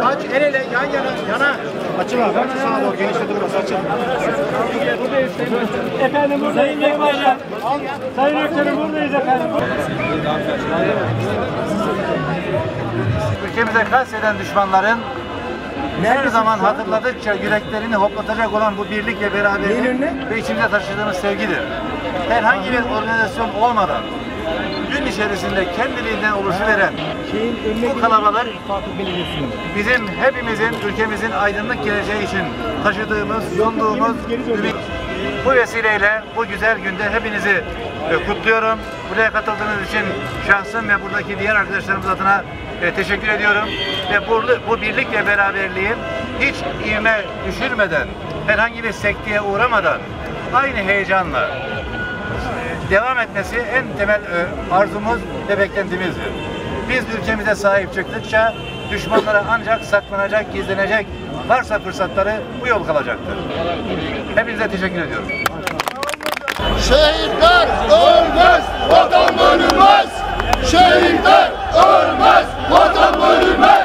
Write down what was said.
aç, el ele, yan yana. Açıl abi, açıl sağa doğru, genişle durması açıl. Efendim buradayız Başkan. Sayın Ökten'im buradayız efendim. Ülkemize kasteden düşmanların her zaman hatırladıkça yüreklerini hoplatacak olan bu birlik ve beraberlik ve içimize taşıdığımız sevgidir. Herhangi bir organizasyon olmadan gün içerisinde kendiliğinden oluşuveren bu kalabalık bizim hepimizin, ülkemizin aydınlık geleceği için taşıdığımız, sunduğumuz ümit. Bu vesileyle bu güzel günde hepinizi kutluyorum. Buraya katıldığınız için şahsım ve buradaki diğer arkadaşlarımız adına teşekkür ediyorum. Ve bu birlik ve beraberliğin hiç ivme düşürmeden, herhangi bir sekteye uğramadan aynı heyecanla devam etmesi en temel arzumuz ve beklentimizdir. Biz ülkemize sahip çıktıkça düşmanlara ancak saklanacak, gizlenecek varsa fırsatları bu yol kalacaktır. Hepinize teşekkür ediyorum. Şehitler ölmez, vatan bölünmez. Şehitler ölmez, vatan bölünmez.